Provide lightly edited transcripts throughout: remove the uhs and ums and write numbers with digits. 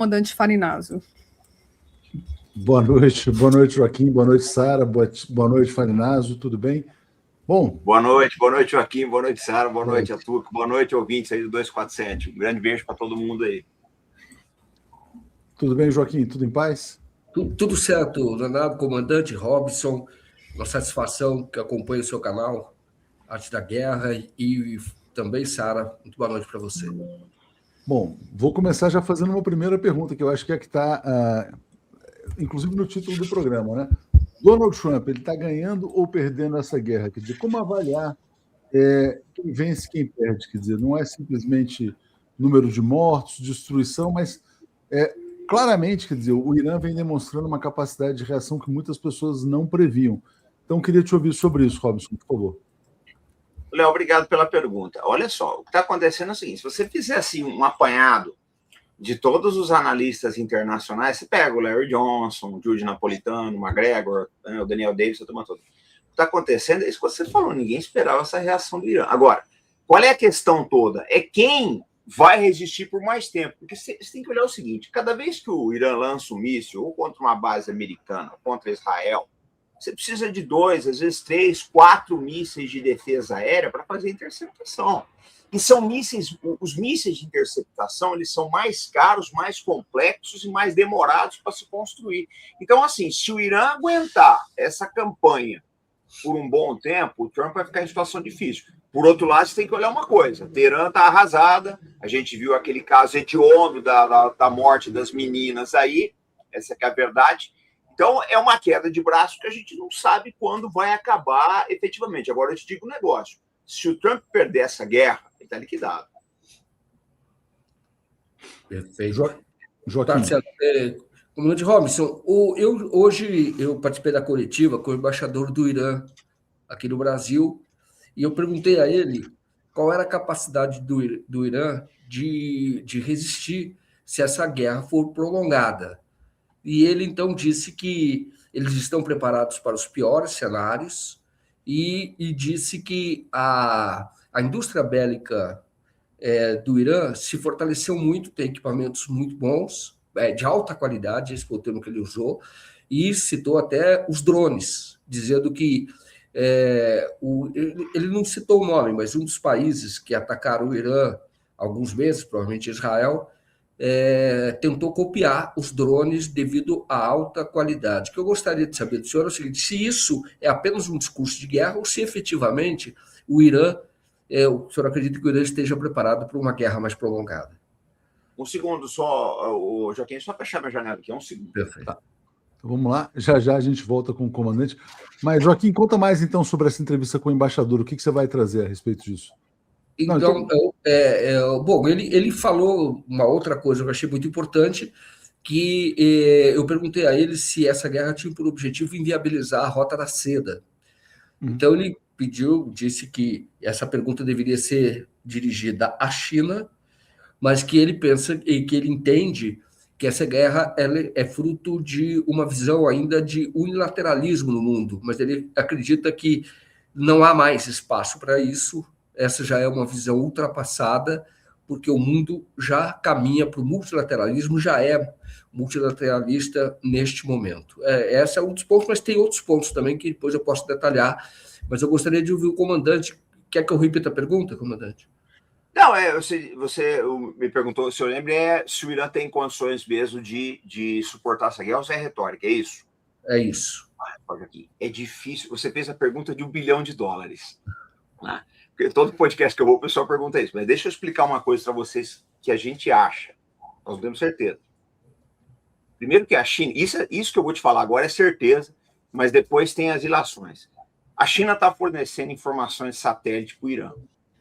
Comandante Farinazo. Boa noite, Joaquim, boa noite, Sara, boa noite, Farinazo, tudo bem? Bom. Boa noite, Joaquim, boa noite, Sara, boa noite a Tuca, boa noite, ouvintes aí do 247. Um grande beijo para todo mundo aí. Tudo bem, Joaquim? Tudo em paz? Tudo certo, Leonardo, comandante, Robson, uma satisfação que acompanha o seu canal, Arte da Guerra, e também, Sara, muito boa noite para você. Bom, vou começar já fazendo uma primeira pergunta, que eu acho que é que está, inclusive no título do programa, né? Donald Trump, ele está ganhando ou perdendo essa guerra? Quer dizer, como avaliar quem vence e quem perde? Quer dizer, não é simplesmente número de mortos, destruição, mas claramente, quer dizer, o Irã vem demonstrando uma capacidade de reação que muitas pessoas não previam. Então, queria te ouvir sobre isso, Robson, por favor. Léo, obrigado pela pergunta. Olha só, o que está acontecendo é o seguinte, se você fizer assim, um apanhado de todos os analistas internacionais, você pega o Larry Johnson, o Jude Napolitano, o McGregor, o Daniel Davis, a turma toda. O que está acontecendo é isso que você falou, ninguém esperava essa reação do Irã. Agora, qual é a questão toda? É quem vai resistir por mais tempo. Porque você tem que olhar o seguinte, cada vez que o Irã lança um míssil, ou contra uma base americana, ou contra Israel, você precisa de 2, às vezes 3, 4 mísseis de defesa aérea para fazer interceptação. E são mísseis, os mísseis de interceptação, eles são mais caros, mais complexos e mais demorados para se construir. Então, assim, se o Irã aguentar essa campanha por um bom tempo, o Trump vai ficar em situação difícil. Por outro lado, você tem que olhar uma coisa, Teherã está arrasada, a gente viu aquele caso hediondo da morte das meninas aí, essa que é a verdade. Então, é uma queda de braço que a gente não sabe quando vai acabar efetivamente. Agora, eu te digo um negócio. Se o Trump perder essa guerra, ele está liquidado. Perfeito. Joaquim. Tá certo. Comandante Robson, hoje eu participei da coletiva com o embaixador do Irã aqui no Brasil e eu perguntei a ele qual era a capacidade do Irã de resistir se essa guerra for prolongada. E ele, então, disse que eles estão preparados para os piores cenários e disse que a indústria bélica do Irã se fortaleceu muito, tem equipamentos muito bons, de alta qualidade, esse foi o termo que ele usou, e citou até os drones, dizendo que ele não citou o nome, mas um dos países que atacaram o Irã há alguns meses, provavelmente Israel, tentou copiar os drones devido à alta qualidade. O que eu gostaria de saber do senhor é o seguinte, se isso é apenas um discurso de guerra ou se efetivamente o Irã, o senhor acredita que o Irã esteja preparado para uma guerra mais prolongada? Um segundo só, Joaquim, só fechar minha janela aqui, um segundo. Perfeito. Tá. Então, vamos lá, já a gente volta com o comandante. Mas, Joaquim, conta mais então sobre essa entrevista com o embaixador, o que você vai trazer a respeito disso? Então, bom, ele falou uma outra coisa que eu achei muito importante, que eu perguntei a ele se essa guerra tinha por objetivo inviabilizar a Rota da Seda. Então, ele disse que essa pergunta deveria ser dirigida à China, mas que ele pensa e que ele entende que essa guerra ela é fruto de uma visão ainda de unilateralismo no mundo, mas ele acredita que não há mais espaço para isso. Essa já é uma visão ultrapassada, porque o mundo já caminha para o multilateralismo, já é multilateralista neste momento. Esse é um dos pontos, mas tem outros pontos também que depois eu posso detalhar. Mas eu gostaria de ouvir o comandante. Quer que eu repita a pergunta, comandante? Não, você me perguntou, se eu lembro, se o Irã tem condições mesmo de suportar essa guerra ou se é retórica, é isso? É isso. É difícil. Você fez a pergunta de $1 bilhão, né? Porque todo podcast que eu vou, o pessoal pergunta isso. Mas deixa eu explicar uma coisa para vocês que a gente acha. Nós não temos certeza. Primeiro que a China, isso que eu vou te falar agora é certeza, mas depois tem as ilações. A China está fornecendo informações de satélite para o Irã.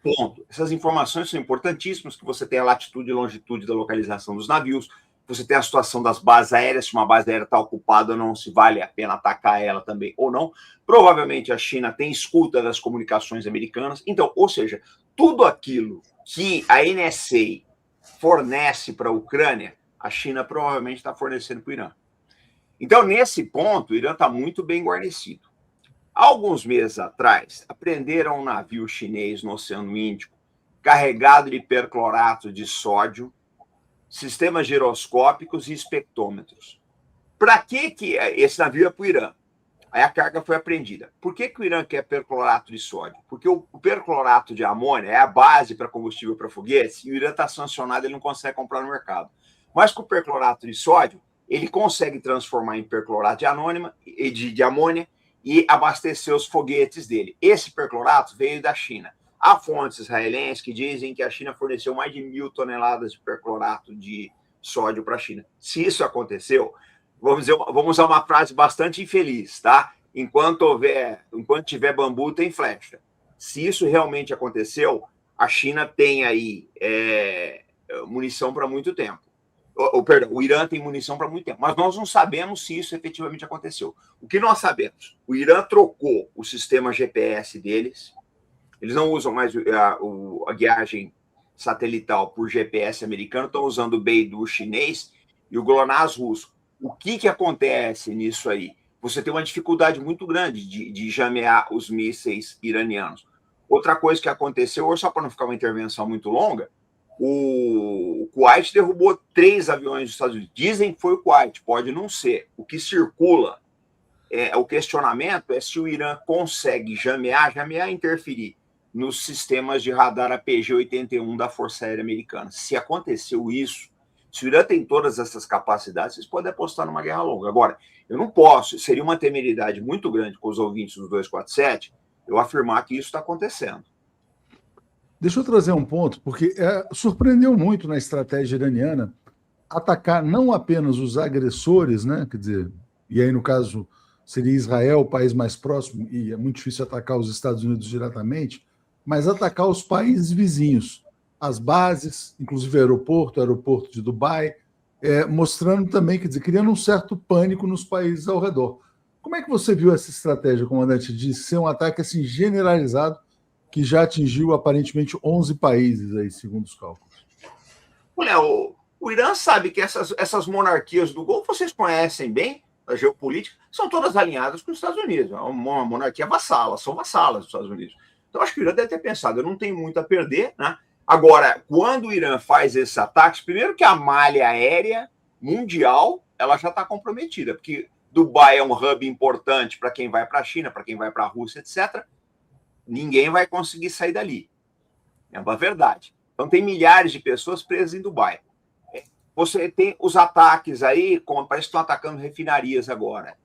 Ponto. Essas informações são importantíssimas, que você tem a latitude e longitude da localização dos navios, você tem a situação das bases aéreas, se uma base aérea está ocupada ou não, se vale a pena atacar ela também ou não. Provavelmente a China tem escuta das comunicações americanas. Então, ou seja, tudo aquilo que a NSA fornece para a Ucrânia, a China provavelmente está fornecendo para o Irã. Então, nesse ponto, o Irã está muito bem guarnecido. Alguns meses atrás, apreenderam um navio chinês no Oceano Índico carregado de perclorato de sódio sistemas giroscópicos e espectrômetros. Para que esse navio é para o Irã? Aí a carga foi apreendida. Por que o Irã quer perclorato de sódio? Porque o perclorato de amônia é a base para combustível para foguetes e o Irã está sancionado, ele não consegue comprar no mercado. Mas com o perclorato de sódio, ele consegue transformar em perclorato de amônia e abastecer os foguetes dele. Esse perclorato veio da China. Há fontes israelenses que dizem que a China forneceu mais de 1.000 toneladas de perclorato de sódio para a China. Se isso aconteceu, vamos usar uma frase bastante infeliz, tá? Enquanto tiver bambu, tem flecha. Se isso realmente aconteceu, a China tem aí munição para muito tempo. Perdão, o Irã tem munição para muito tempo, mas nós não sabemos se isso efetivamente aconteceu. O que nós sabemos? O Irã trocou o sistema GPS deles, eles não usam mais a guiagem satelital por GPS americano, estão usando o Beidou chinês e o GLONASS russo. O que acontece nisso aí? Você tem uma dificuldade muito grande de jamear os mísseis iranianos. Outra coisa que aconteceu, só para não ficar uma intervenção muito longa, o Kuwait derrubou 3 aviões dos Estados Unidos. Dizem que foi o Kuwait, pode não ser. O que circula, o questionamento é se o Irã consegue jamear e interferir nos sistemas de radar APG-81 da Força Aérea Americana. Se aconteceu isso, se o Irã tem todas essas capacidades, vocês podem apostar numa guerra longa. Agora, eu não posso, seria uma temeridade muito grande com os ouvintes do 247, eu afirmar que isso está acontecendo. Deixa eu trazer um ponto, porque surpreendeu muito na estratégia iraniana atacar não apenas os agressores, né? Quer dizer, e aí no caso seria Israel, o país mais próximo, e é muito difícil atacar os Estados Unidos diretamente, mas atacar os países vizinhos, as bases, inclusive o aeroporto de Dubai, mostrando também, quer dizer, criando um certo pânico nos países ao redor. Como é que você viu essa estratégia, comandante, de ser um ataque assim generalizado que já atingiu aparentemente 11 países aí, segundo os cálculos? Léo, o Irã sabe que essas monarquias do Golfo, vocês conhecem bem, a geopolítica, são todas alinhadas com os Estados Unidos. É uma monarquia vassala, são vassalas dos Estados Unidos. Então, acho que o Irã deve ter pensado, eu não tenho muito a perder, né? Agora, quando o Irã faz esses ataques, primeiro que a malha aérea mundial, ela já está comprometida, porque Dubai é um hub importante para quem vai para a China, para quem vai para a Rússia, etc. Ninguém vai conseguir sair dali. É uma verdade. Então, tem milhares de pessoas presas em Dubai. Você tem os ataques aí, como parece que estão atacando refinarias agora.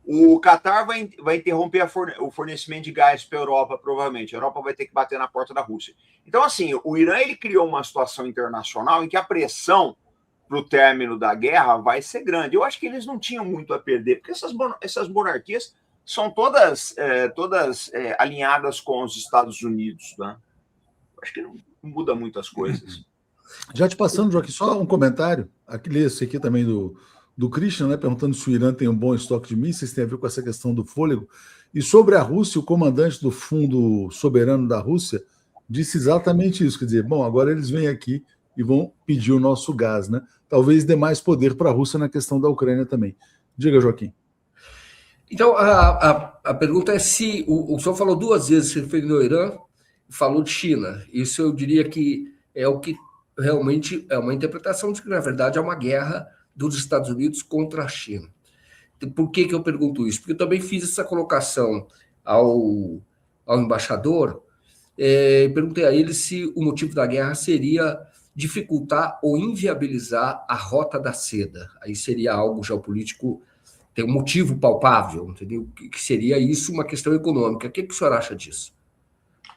O Qatar vai interromper o fornecimento de gás para a Europa, provavelmente. A Europa vai ter que bater na porta da Rússia. Então, assim, o Irã ele criou uma situação internacional em que a pressão para o término da guerra vai ser grande. Eu acho que eles não tinham muito a perder, porque essas monarquias são todas alinhadas com os Estados Unidos. Né? Acho que não muda muito as coisas. Já te passando, Joaquim, só um comentário. Esse aqui também do Christian, né, perguntando se o Irã tem um bom estoque de mísseis, tem a ver com essa questão do fôlego. E sobre a Rússia, o comandante do Fundo Soberano da Rússia disse exatamente isso. Quer dizer, bom, agora eles vêm aqui e vão pedir o nosso gás, né? Talvez dê mais poder para a Rússia na questão da Ucrânia também. Diga, Joaquim. Então, a pergunta é se... O senhor falou 2 vezes, se referindo ao Irã, falou de China. Isso eu diria que é o que realmente é uma interpretação de que, na verdade, é uma guerra dos Estados Unidos contra a China. Por que eu pergunto isso? Porque eu também fiz essa colocação ao embaixador, perguntei a ele se o motivo da guerra seria dificultar ou inviabilizar a Rota da Seda. Aí seria algo geopolítico, tem um motivo palpável, entendeu? Que seria isso uma questão econômica. O que o senhor acha disso?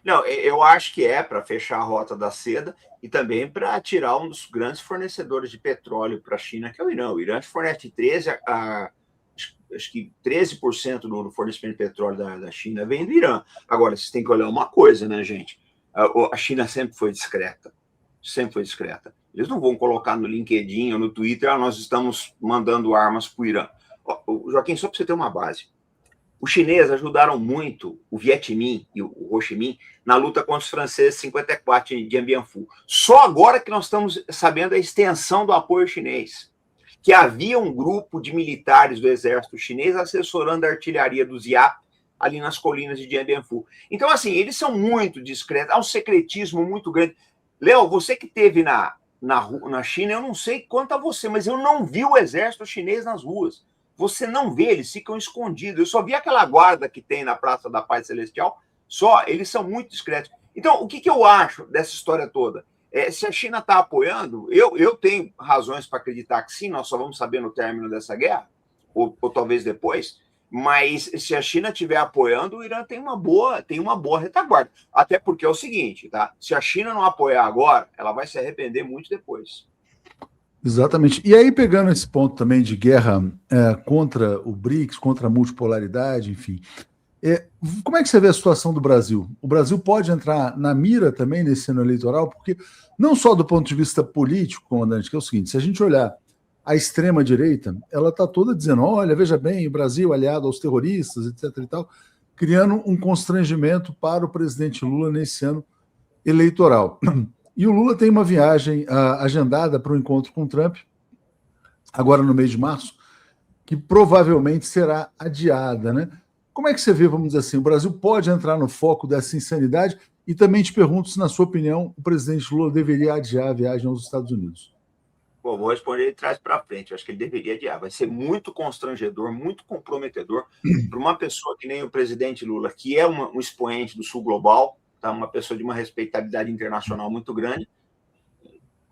Não, eu acho que é para fechar a Rota da Seda e também para tirar um dos grandes fornecedores de petróleo para a China, que é o Irã. O Irã fornece 13% do fornecimento de petróleo da China vem do Irã. Agora, vocês têm que olhar uma coisa, né, gente? A China sempre foi discreta. Sempre foi discreta. Eles não vão colocar no LinkedIn ou no Twitter, nós estamos mandando armas para o Irã. Joaquim, só para você ter uma base. Os chineses ajudaram muito o Viet Minh e o Ho Chi Minh na luta contra os franceses em 54 de Dien Bien Phu. Só agora que nós estamos sabendo a extensão do apoio chinês. Que havia um grupo de militares do exército chinês assessorando a artilharia dos Yap ali nas colinas de Dien Bien Phu. Então, assim, eles são muito discretos, há um secretismo muito grande. Léo, você que esteve na China, eu não sei quanto a você, mas eu não vi o exército chinês nas ruas. Você não vê, eles ficam escondidos. Eu só vi aquela guarda que tem na Praça da Paz Celestial, só, eles são muito discretos. Então, o que eu acho dessa história toda? Se a China está apoiando, eu tenho razões para acreditar que sim, nós só vamos saber no término dessa guerra, ou talvez depois, mas se a China estiver apoiando, o Irã tem uma boa retaguarda. Até porque é o seguinte, tá? Se a China não apoiar agora, ela vai se arrepender muito depois. Exatamente. E aí, pegando esse ponto também de guerra contra o BRICS, contra a multipolaridade, enfim, como é que você vê a situação do Brasil? O Brasil pode entrar na mira também nesse ano eleitoral, porque não só do ponto de vista político, comandante, que é o seguinte, se a gente olhar a extrema-direita, ela está toda dizendo, olha, veja bem, o Brasil aliado aos terroristas, etc. e tal, criando um constrangimento para o presidente Lula nesse ano eleitoral. E o Lula tem uma viagem agendada para o encontro com o Trump, agora no mês de março, que provavelmente será adiada, né? Como é que você vê, vamos dizer assim, o Brasil pode entrar no foco dessa insanidade? E também te pergunto se, na sua opinião, o presidente Lula deveria adiar a viagem aos Estados Unidos. Bom, vou responder de trás para frente. Eu acho que ele deveria adiar. Vai ser muito constrangedor, muito comprometedor para uma pessoa que nem o presidente Lula, que é um expoente do Sul Global, tá? Uma pessoa de uma respeitabilidade internacional muito grande,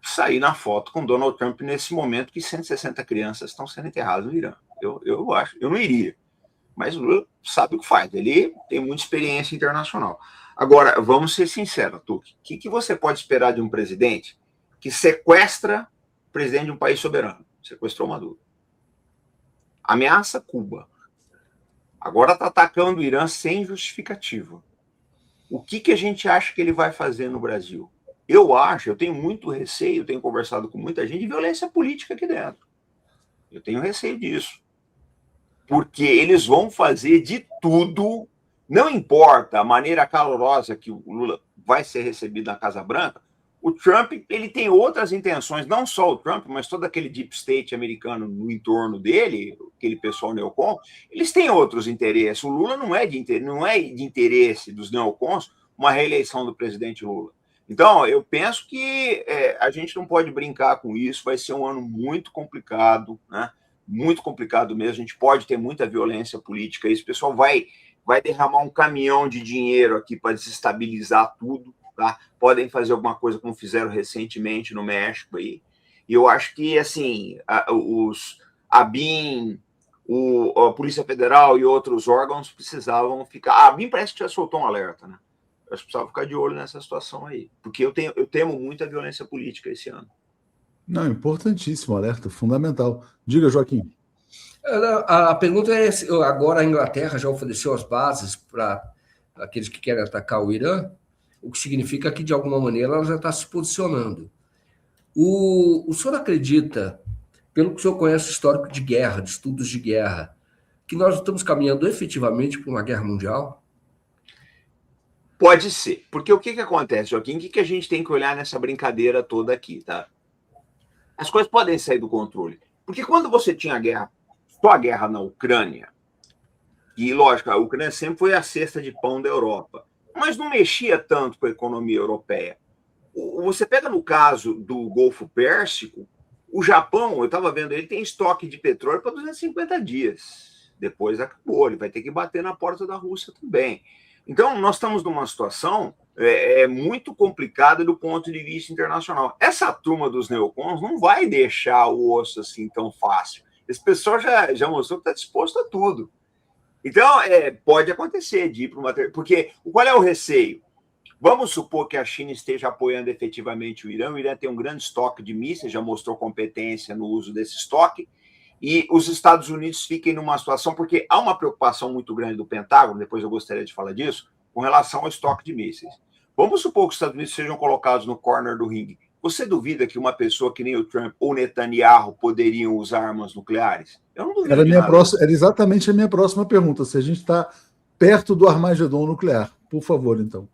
sair na foto com Donald Trump nesse momento que 160 crianças estão sendo enterradas no Irã. Eu acho, eu não iria. Mas o Lula sabe o que faz. Ele tem muita experiência internacional. Agora, vamos ser sinceros, Tuque. O que você pode esperar de um presidente que sequestra o presidente de um país soberano? Sequestrou Maduro. Ameaça Cuba. Agora está atacando o Irã sem justificativa. O que a gente acha que ele vai fazer no Brasil? Eu tenho muito receio, tenho conversado com muita gente de violência política aqui dentro. Eu tenho receio disso. Porque eles vão fazer de tudo, não importa a maneira calorosa que o Lula vai ser recebido na Casa Branca, o Trump ele tem outras intenções, não só o Trump, mas todo aquele deep state americano no entorno dele, aquele pessoal neocon, eles têm outros interesses. O Lula não é de interesse dos neocons uma reeleição do presidente Lula. Então, eu penso que a gente não pode brincar com isso, vai ser um ano muito complicado, né? Muito complicado mesmo, a gente pode ter muita violência política, esse pessoal vai derramar um caminhão de dinheiro aqui para desestabilizar tudo, tá? Podem fazer alguma coisa como fizeram recentemente no México aí, e eu acho que, assim, a BIM, a Polícia Federal e outros órgãos precisavam ficar... A BIM parece que já soltou um alerta, né? Eu acho que precisava ficar de olho nessa situação aí, porque eu temo muita violência política esse ano. Não, importantíssimo, alerta, fundamental. Diga, Joaquim. A pergunta é se agora a Inglaterra já ofereceu as bases para aqueles que querem atacar o Irã, o que significa que, de alguma maneira, ela já está se posicionando. O senhor acredita, pelo que o senhor conhece o histórico de guerra, de estudos de guerra, que nós estamos caminhando efetivamente para uma guerra mundial? Pode ser, porque o que acontece, Joaquim? O que a gente tem que olhar nessa brincadeira toda aqui, tá? As coisas podem sair do controle. Porque quando você tinha só a guerra na Ucrânia, e lógico, a Ucrânia sempre foi a cesta de pão da Europa, mas não mexia tanto com a economia europeia. Você pega no caso do Golfo Pérsico, o Japão, eu estava vendo, ele tem estoque de petróleo para 250 dias. Depois acabou, ele vai ter que bater na porta da Rússia também. Então, nós estamos numa situação muito complicada do ponto de vista internacional. Essa turma dos neocons não vai deixar o osso assim tão fácil. Esse pessoal já mostrou que está disposto a tudo. Então, pode acontecer de ir para uma... Porque qual é o receio? Vamos supor que a China esteja apoiando efetivamente o Irã tem um grande estoque de mísseis, já mostrou competência no uso desse estoque, e os Estados Unidos fiquem numa situação, porque há uma preocupação muito grande do Pentágono, depois eu gostaria de falar disso, com relação ao estoque de mísseis. Vamos supor que os Estados Unidos sejam colocados no corner do ringue. Você duvida que uma pessoa que nem o Trump ou Netanyahu poderiam usar armas nucleares? Eu não duvido. Era exatamente a minha próxima pergunta, se a gente está perto do Armagedon nuclear. Por favor, então.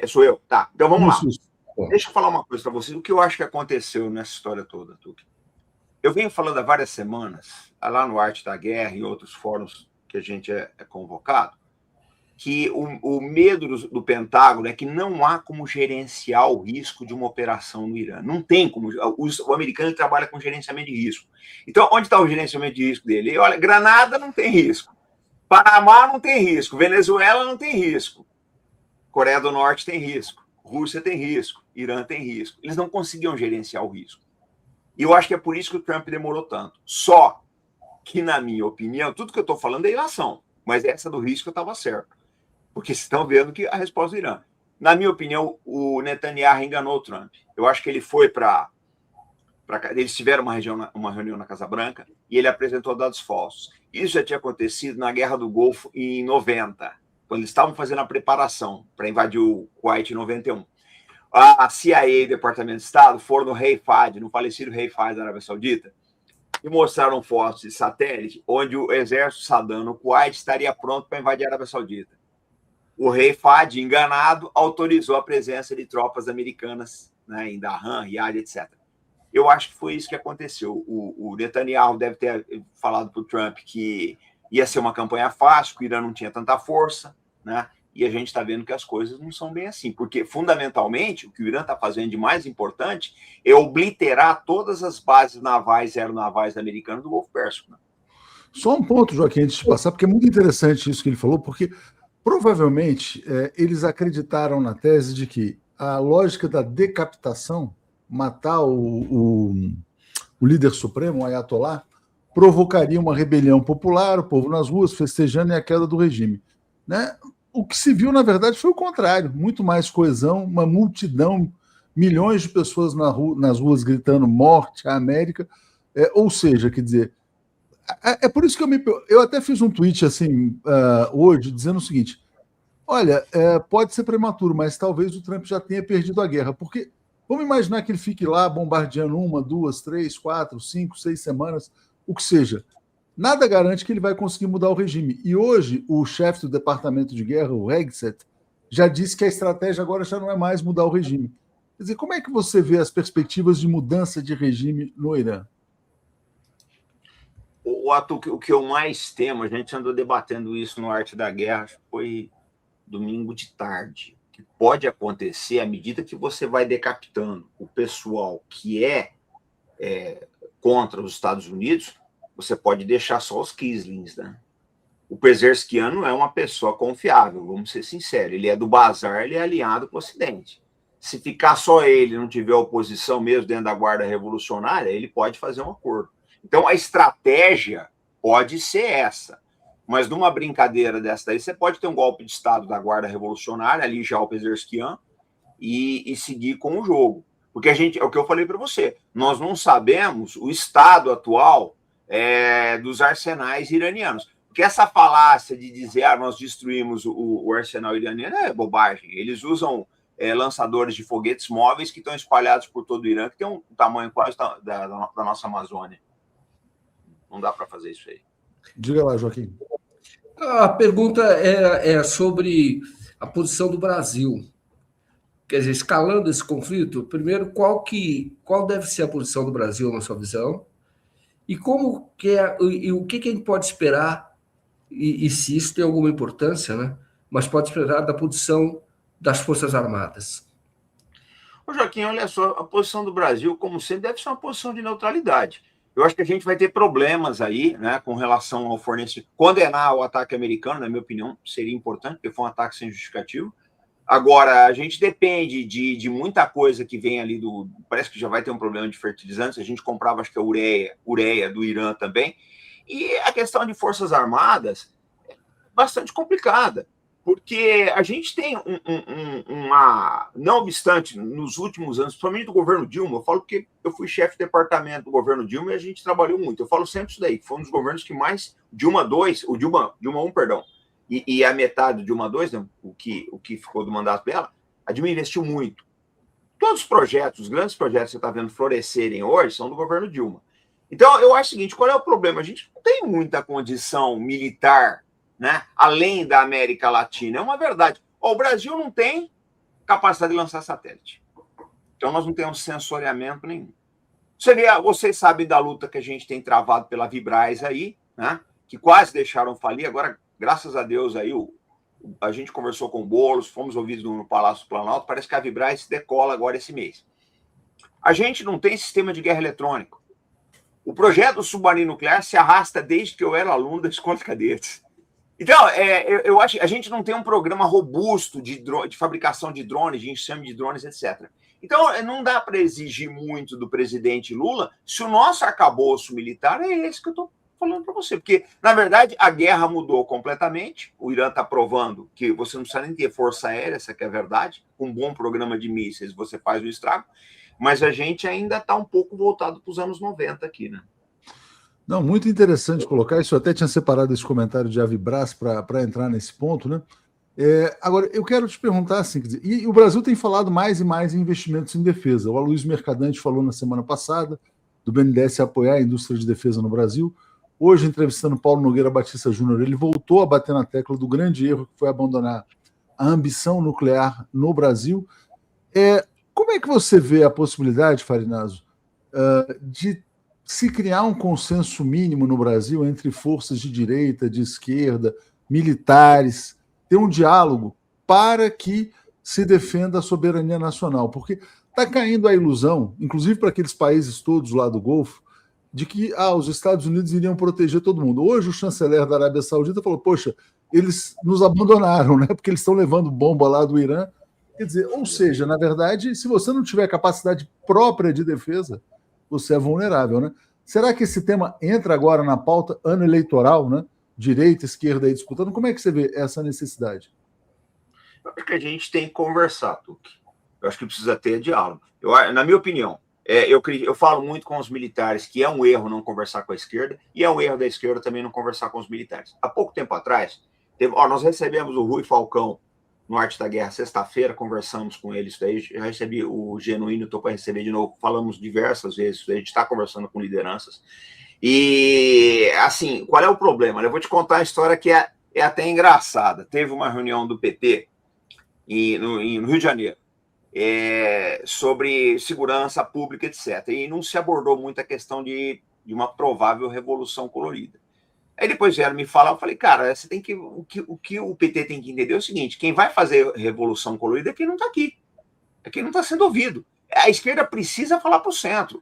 Sou eu. Tá, então vamos lá. Isso. Deixa eu falar uma coisa para vocês. O que eu acho que aconteceu nessa história toda, Tuque? Eu venho falando há várias semanas, lá no Arte da Guerra e outros fóruns que a gente é convocado, que o medo do Pentágono é que não há como gerenciar o risco de uma operação no Irã. Não tem como. O americano trabalha com gerenciamento de risco. Então, onde está o gerenciamento de risco dele? E, olha, Granada não tem risco. Panamá não tem risco. Venezuela não tem risco. Coreia do Norte tem risco. Rússia tem risco. Irã tem risco. Eles não conseguiam gerenciar o risco. E eu acho que é por isso que o Trump demorou tanto. Só que, na minha opinião, tudo que eu estou falando é ilação. Mas essa do risco eu estava certo. Porque vocês estão vendo que a resposta do Irã. Na minha opinião, o Netanyahu enganou o Trump. Eu acho que ele foi para... Eles tiveram uma reunião na Casa Branca e ele apresentou dados falsos. Isso já tinha acontecido na Guerra do Golfo em 90, quando eles estavam fazendo a preparação para invadir o Kuwait em 91. A CIA e o Departamento de Estado foram no Rei Fahd, no falecido Rei Fahd da Arábia Saudita, e mostraram fotos de satélite onde o exército Saddam no Kuwait estaria pronto para invadir a Arábia Saudita. O Rei Fahd, enganado, autorizou a presença de tropas americanas, né, em Dhahran, Riyadh, etc. Eu acho que foi isso que aconteceu. O Netanyahu deve ter falado para o Trump que ia ser uma campanha fácil, que o Irã não tinha tanta força, né? E a gente está vendo que as coisas não são bem assim, porque, fundamentalmente, o que o Irã está fazendo de mais importante é obliterar todas as bases navais e aeronavais americanas do Golfo Pérsico. Né? Só um ponto, Joaquim, antes de passar, porque é muito interessante isso que ele falou, porque provavelmente eles acreditaram na tese de que a lógica da decapitação, matar o líder supremo, o Ayatollah, provocaria uma rebelião popular, o povo nas ruas festejando e a queda do regime. Né? O que se viu, na verdade, foi o contrário. Muito mais coesão, uma multidão, milhões de pessoas nas ruas gritando morte à América. Ou seja, quer dizer, é por isso que eu até fiz um tweet assim hoje, dizendo o seguinte, olha, pode ser prematuro, mas talvez o Trump já tenha perdido a guerra, porque vamos imaginar que ele fique lá bombardeando 1, 2, 3, 4, 5, 6 semanas, o que seja. Nada garante que ele vai conseguir mudar o regime. E hoje, o chefe do Departamento de Guerra, o Hegseth, já disse que a estratégia agora já não é mais mudar o regime. Quer dizer, como é que você vê as perspectivas de mudança de regime no Irã? O que eu mais temo, a gente andou debatendo isso no Arte da Guerra, acho que foi domingo de tarde, que pode acontecer à medida que você vai decapitando o pessoal que é contra os Estados Unidos, você pode deixar só os Kislings, né? O Pezeshkian não é uma pessoa confiável, vamos ser sinceros. Ele é do bazar, ele é alinhado com o Ocidente. Se ficar só ele, não tiver oposição mesmo dentro da Guarda Revolucionária, ele pode fazer um acordo. Então, a estratégia pode ser essa. Mas numa brincadeira dessa daí, você pode ter um golpe de Estado da Guarda Revolucionária, ali já o Pezeshkian, e seguir com o jogo. Porque é o que eu falei para você, nós não sabemos o estado atual dos arsenais iranianos. Porque essa falácia de dizer nós destruímos o arsenal iraniano é bobagem. Eles usam lançadores de foguetes móveis que estão espalhados por todo o Irã, que tem um tamanho quase da nossa Amazônia. Não dá para fazer isso aí. Diga lá, Joaquim. A pergunta é sobre a posição do Brasil. Quer dizer, escalando esse conflito, primeiro, qual deve ser a posição do Brasil na sua visão? E como e o que a gente pode esperar, e se isso tem alguma importância, né? Mas pode esperar da posição das Forças Armadas? Ô Joaquim, olha só, a posição do Brasil, como sempre, deve ser uma posição de neutralidade. Eu acho que a gente vai ter problemas aí, né, com relação ao fornecimento. Condenar o ataque americano, na minha opinião, seria importante, porque foi um ataque sem justificativo. Agora, a gente depende de muita coisa que vem ali parece que já vai ter um problema de fertilizantes. A gente comprava, acho que a ureia do Irã também. E a questão de Forças Armadas é bastante complicada, porque a gente tem não obstante, nos últimos anos, principalmente do governo Dilma, eu falo porque eu fui chefe de departamento do governo Dilma e a gente trabalhou muito. Eu falo sempre isso daí, que foi um dos governos que mais, Dilma 1, perdão, e a metade do Dilma 2, né, o que ficou do mandato dela, a Dilma investiu muito. Todos os projetos, os grandes projetos que você está vendo florescerem hoje, são do governo Dilma. Então, eu acho o seguinte, qual é o problema? A gente não tem muita condição militar, né, além da América Latina. É uma verdade. O Brasil não tem capacidade de lançar satélite. Então, nós não temos sensoriamento nenhum. Vocês sabem da luta que a gente tem travado pela Vibraz aí, né, que quase deixaram falir. Agora, graças a Deus, aí a gente conversou com o Boulos, fomos ouvidos no Palácio do Planalto, parece que a Vibraz decola agora esse mês. A gente não tem sistema de guerra eletrônico. O projeto do submarino nuclear se arrasta desde que eu era aluno da Escola de Cadetes. Então, eu acho que a gente não tem um programa robusto de fabricação de drones, de enxame de drones, etc. Então, não dá para exigir muito do presidente Lula se o nosso arcabouço militar é esse que eu estou falando para você. Porque, na verdade, a guerra mudou completamente. O Irã está provando que você não precisa nem ter força aérea, essa que é a verdade. Com um bom programa de mísseis, você faz o estrago. Mas a gente ainda está um pouco voltado para os anos 90 aqui, né? Não, muito interessante colocar isso. Eu até tinha separado esse comentário de Avibraz para entrar nesse ponto, né? Agora, eu quero te perguntar assim, quer dizer, e o Brasil tem falado mais e mais em investimentos em defesa. O Aloysio Mercadante falou na semana passada do BNDES apoiar a indústria de defesa no Brasil. Hoje, entrevistando Paulo Nogueira Batista Júnior, ele voltou a bater na tecla do grande erro que foi abandonar a ambição nuclear no Brasil. Como é que você vê a possibilidade, Farinazo, de se criar um consenso mínimo no Brasil entre forças de direita, de esquerda, militares, ter um diálogo para que se defenda a soberania nacional? Porque está caindo a ilusão, inclusive para aqueles países todos lá do Golfo, de que os Estados Unidos iriam proteger todo mundo. Hoje o chanceler da Arábia Saudita falou, poxa, eles nos abandonaram, né? Porque eles estão levando bomba lá do Irã. Quer dizer, ou seja, na verdade, se você não tiver capacidade própria de defesa, você é vulnerável, né? Será que esse tema entra agora na pauta ano eleitoral, né? Direita, esquerda aí disputando? Como é que você vê essa necessidade? Eu acho que a gente tem que conversar, Tuque. Eu acho que precisa ter diálogo. Na minha opinião, eu falo muito com os militares que é um erro não conversar com a esquerda e é um erro da esquerda também não conversar com os militares. Há pouco tempo atrás, nós recebemos o Rui Falcão no Arte da Guerra, sexta-feira, conversamos com ele, isso daí, já recebi o Genuíno, estou para receber de novo, falamos diversas vezes, a gente está conversando com lideranças. E, assim, qual é o problema? Eu vou te contar uma história que é até engraçada. Teve uma reunião do PT no Rio de Janeiro, sobre segurança pública, etc. E não se abordou muito a questão de uma provável revolução colorida. Aí depois vieram me falar, eu falei, cara, você tem que o que o PT tem que entender é o seguinte, quem vai fazer revolução colorida é quem não está aqui, é quem não está sendo ouvido. A esquerda precisa falar para o centro,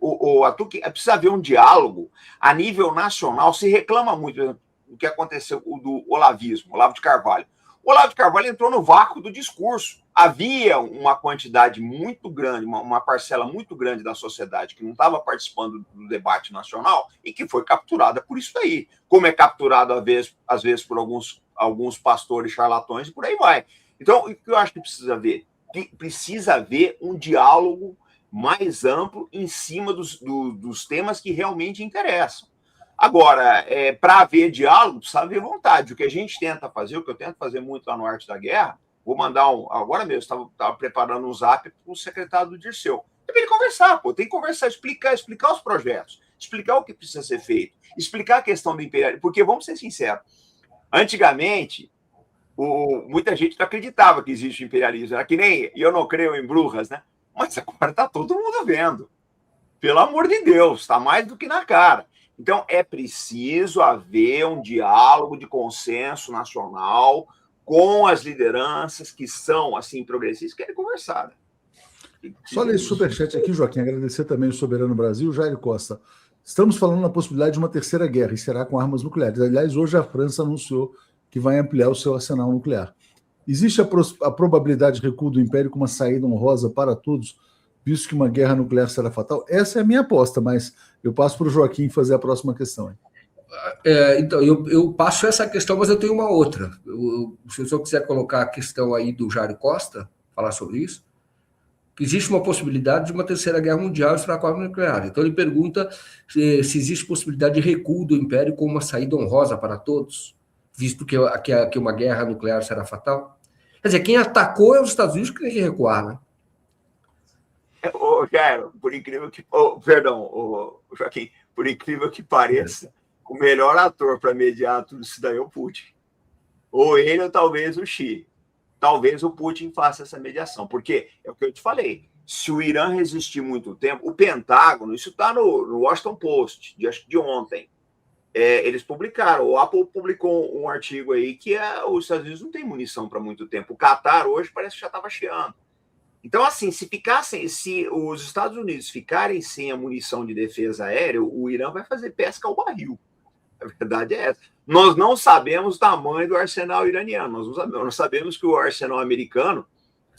precisa haver um diálogo a nível nacional. Se reclama muito do que aconteceu do olavismo, Olavo de Carvalho. O Olavo de Carvalho entrou no vácuo do discurso. Havia uma quantidade muito grande, uma parcela muito grande da sociedade que não estava participando do debate nacional e que foi capturada por isso daí. Como é capturado, às vezes por alguns pastores charlatões e por aí vai. Então, o que eu acho que precisa ver? Precisa haver um diálogo mais amplo em cima dos temas que realmente interessam. Agora, para haver diálogo, precisa haver vontade. O que a gente tenta fazer, o que eu tento fazer muito lá no Arte da Guerra, vou mandar agora mesmo, estava preparando um zap para o secretário do Dirceu. É para ele conversar, tem que conversar, explicar os projetos, explicar o que precisa ser feito, explicar a questão do imperialismo, porque, vamos ser sinceros, antigamente, muita gente não acreditava que existe imperialismo, era que nem eu não creio em bruxas, né? Mas agora está todo mundo vendo. Pelo amor de Deus, está mais do que na cara. Então, é preciso haver um diálogo de consenso nacional com as lideranças que são, assim, progressistas, que querem conversar. Né? Só ler esse superchat aqui, Joaquim, agradecer também o Soberano Brasil, Jair Costa. Estamos falando na possibilidade de uma terceira guerra, e será com armas nucleares. Aliás, hoje a França anunciou que vai ampliar o seu arsenal nuclear. Existe a probabilidade de recuo do Império com uma saída honrosa para todos, visto que uma guerra nuclear será fatal? Essa é a minha aposta, mas eu passo para o Joaquim fazer a próxima questão. Hein? Então, eu passo essa questão, mas eu tenho uma outra. Se o senhor quiser colocar a questão aí do Jair Costa, falar sobre isso, que existe uma possibilidade de uma terceira guerra mundial e será com a arma nuclear. Então, ele pergunta se existe possibilidade de recuo do Império com uma saída honrosa para todos, visto que uma guerra nuclear será fatal. Quer dizer, quem atacou é os Estados Unidos que tem que recuar, né? Jair, por incrível que... Joaquim, por incrível que pareça, o melhor ator para mediar tudo isso daí é o Putin. Ou ele, ou talvez o Xi. Talvez o Putin faça essa mediação. Porque, é o que eu te falei, se o Irã resistir muito tempo, o Pentágono, isso está no Washington Post, acho que de ontem, eles publicaram. O Apple publicou um artigo aí que os Estados Unidos não tem munição para muito tempo. O Catar hoje parece que já estava chiando. Então, assim, se os Estados Unidos ficarem sem a munição de defesa aérea, o Irã vai fazer pesca ao barril. A verdade é essa. Nós não sabemos o tamanho do arsenal iraniano. Nós sabemos que o arsenal americano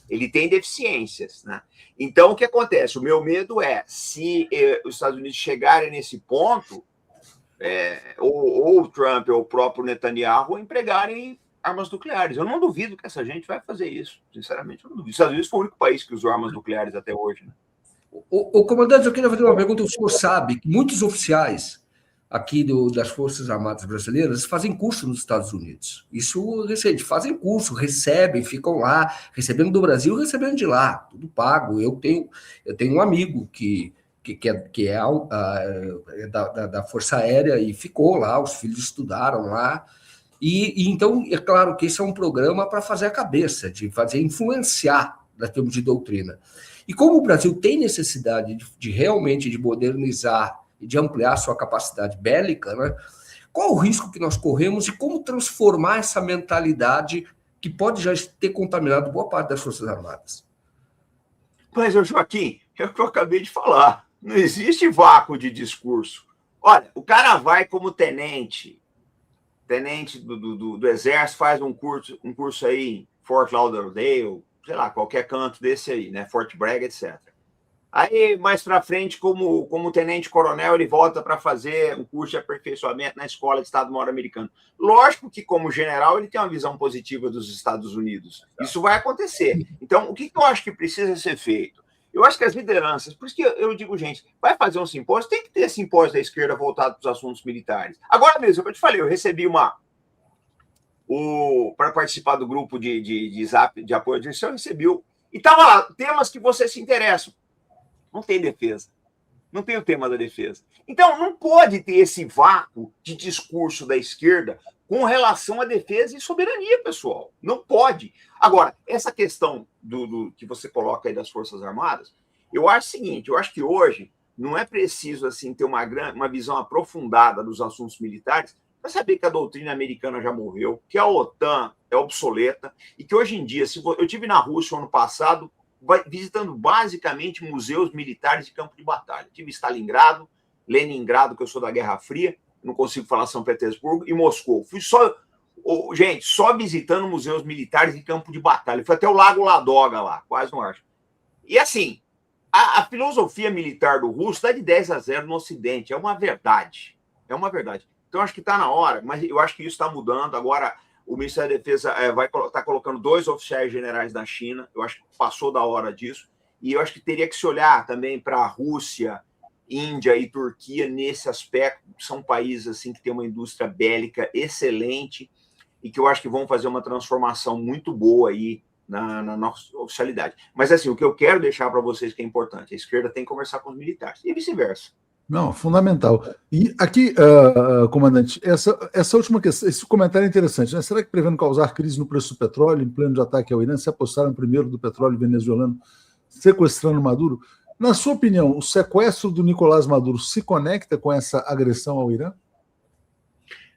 ele tem deficiências, né? Então, o que acontece? O meu medo é, se os Estados Unidos chegarem nesse ponto, ou o Trump ou o próprio Netanyahu empregarem armas nucleares. Eu não duvido que essa gente vai fazer isso. Sinceramente, eu não duvido. Os Estados Unidos foi o único país que usou armas nucleares até hoje, né? O comandante, eu queria fazer uma pergunta. O senhor sabe que muitos oficiais aqui das Forças Armadas Brasileiras fazem curso nos Estados Unidos. Isso recente, fazem curso, recebem, ficam lá, recebendo do Brasil, recebendo de lá, tudo pago. Eu tenho um amigo que é da Força Aérea e ficou lá, os filhos estudaram lá. E então, é claro que esse é um programa para fazer a cabeça, de fazer influenciar em termos de doutrina. E como o Brasil tem necessidade de realmente de modernizar e de ampliar sua capacidade bélica, né? Qual o risco que nós corremos e como transformar essa mentalidade que pode já ter contaminado boa parte das Forças Armadas? Mas, Joaquim, é o que eu acabei de falar. Não existe vácuo de discurso. Olha, o cara vai como tenente do Exército, faz um curso aí em Fort Lauderdale, sei lá, qualquer canto desse aí, né? Fort Bragg, etc. Aí, mais para frente, como tenente-coronel, ele volta para fazer um curso de aperfeiçoamento na Escola de Estado-Maior Americano. Lógico que, como general, ele tem uma visão positiva dos Estados Unidos. Isso vai acontecer. Então, o que eu acho que precisa ser feito? Eu acho que as lideranças, por isso que eu digo, gente, vai fazer um simpósio, tem que ter simpósio da esquerda voltado para os assuntos militares. Agora mesmo, como eu te falei, eu recebi para participar do grupo de Zap de apoio à direção, eu recebi e estava lá, temas que vocês se interessam. Não tem defesa. Não tem o tema da defesa. Então, não pode ter esse vácuo de discurso da esquerda com relação à defesa e soberania, pessoal. Não pode. Agora, essa questão do que você coloca aí das Forças Armadas, eu acho o seguinte, eu acho que hoje não é preciso assim ter uma visão aprofundada dos assuntos militares para saber que a doutrina americana já morreu, que a OTAN é obsoleta e que hoje em dia, eu estive na Rússia ano passado, visitando basicamente museus militares de campo de batalha. Tive Stalingrado, Leningrado, que eu sou da Guerra Fria, não consigo falar São Petersburgo, e Moscou. Fui só visitando museus militares de campo de batalha. Fui até o Lago Ladoga lá, quase no Ártico. E assim, a filosofia militar do russo está de 10-0 no Ocidente. É uma verdade. É uma verdade. Então, acho que está na hora, mas eu acho que isso está mudando. Agora, o Ministério da Defesa vai estar colocando 2 oficiais generais da China. Eu acho que passou da hora disso. E eu acho que teria que se olhar também para a Rússia, Índia e Turquia nesse aspecto. São países assim que têm uma indústria bélica excelente e que eu acho que vão fazer uma transformação muito boa aí na nossa oficialidade. Mas assim, o que eu quero deixar para vocês que é importante, a esquerda tem que conversar com os militares e vice-versa. Não, fundamental. E aqui, comandante, essa última questão, esse comentário é interessante, né? Será que prevendo causar crise no preço do petróleo, em pleno de ataque ao Irã, se apostaram primeiro do petróleo venezuelano, sequestrando Maduro? Na sua opinião, o sequestro do Nicolás Maduro se conecta com essa agressão ao Irã?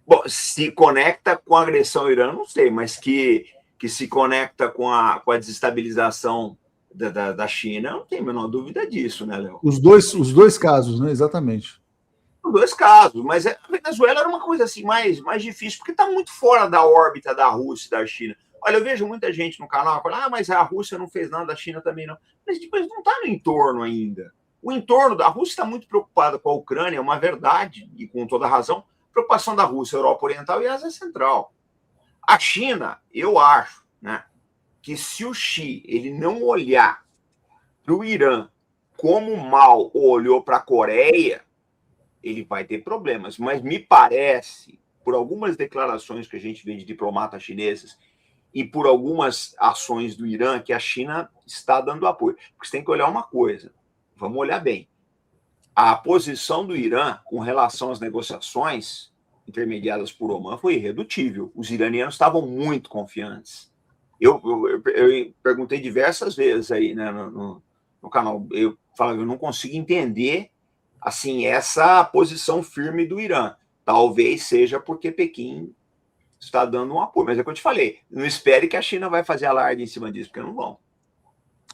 Bom, se conecta com a agressão ao Irã, não sei, mas que se conecta com a desestabilização da China, não tem a menor dúvida disso, né, Léo? Os dois casos, né? Exatamente. Os 2 casos, mas a Venezuela era uma coisa assim mais difícil, porque está muito fora da órbita da Rússia e da China. Olha, eu vejo muita gente no canal falando, mas a Rússia não fez nada, a China também não. Mas depois não está no entorno ainda. O entorno da Rússia está muito preocupada com a Ucrânia, é uma verdade, e com toda razão, preocupação da Rússia, Europa Oriental e Ásia Central. A China, eu acho, né, que se o Xi ele não olhar para o Irã como mal olhou para a Coreia, ele vai ter problemas. Mas me parece, por algumas declarações que a gente vê de diplomatas chineses e por algumas ações do Irã, que a China está dando apoio. Porque você tem que olhar uma coisa, vamos olhar bem. A posição do Irã com relação às negociações intermediadas por Oman foi irredutível. Os iranianos estavam muito confiantes. Eu perguntei diversas vezes aí, né, no canal. Eu falava, eu não consigo entender assim essa posição firme do Irã. Talvez seja porque Pequim está dando um apoio. Mas é o que eu te falei, não espere que a China vai fazer alarde em cima disso, porque não vão.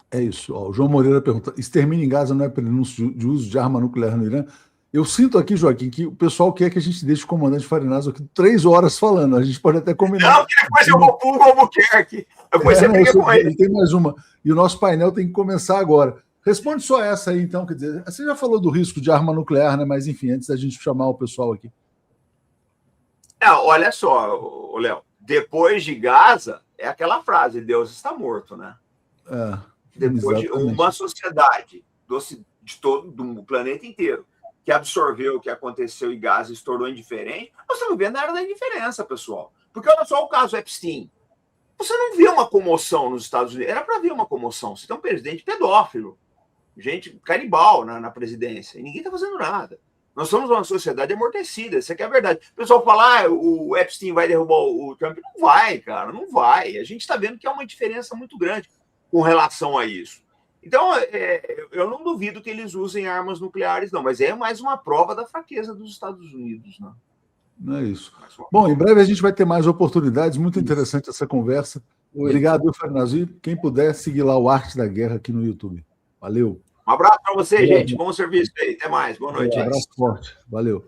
É isso. Ó, o João Moreira pergunta: extermínio em Gaza não é prenúncio de uso de arma nuclear no Irã? Eu sinto aqui, Joaquim, que o pessoal quer que a gente deixe o comandante Farinazzo aqui 3 horas falando. A gente pode até combinar. Não, que depois eu vou pro Albuquerque. Depois você briga com ele. Tem mais uma. E o nosso painel tem que começar agora. Responde só essa aí, então. Quer dizer, você já falou do risco de arma nuclear, né? Mas, enfim, antes da gente chamar o pessoal aqui. Olha só, Léo. Depois de Gaza, é aquela frase: Deus está morto, né? Depois de uma sociedade do planeta inteiro que absorveu o que aconteceu em Gaza e se tornou indiferente, nós estamos vendo a era da indiferença, pessoal. Porque olha só o caso Epstein. Você não vê uma comoção nos Estados Unidos. Era para ver uma comoção. Você tem um presidente pedófilo, gente canibal na presidência, e ninguém está fazendo nada. Nós somos uma sociedade amortecida, isso aqui é a verdade. O pessoal fala, o Epstein vai derrubar o Trump. Não vai, cara, não vai. A gente está vendo que há uma diferença muito grande com relação a isso. Então, eu não duvido que eles usem armas nucleares, não, mas é mais uma prova da fraqueza dos Estados Unidos, né? Não é isso. Bom, em breve a gente vai ter mais oportunidades. Muito interessante essa conversa. Obrigado, Farinazzo. E quem puder, seguir lá o Arte da Guerra aqui no YouTube. Valeu. Um abraço para você, gente. Bom serviço aí. Até mais. Boa noite. Um abraço forte. Valeu.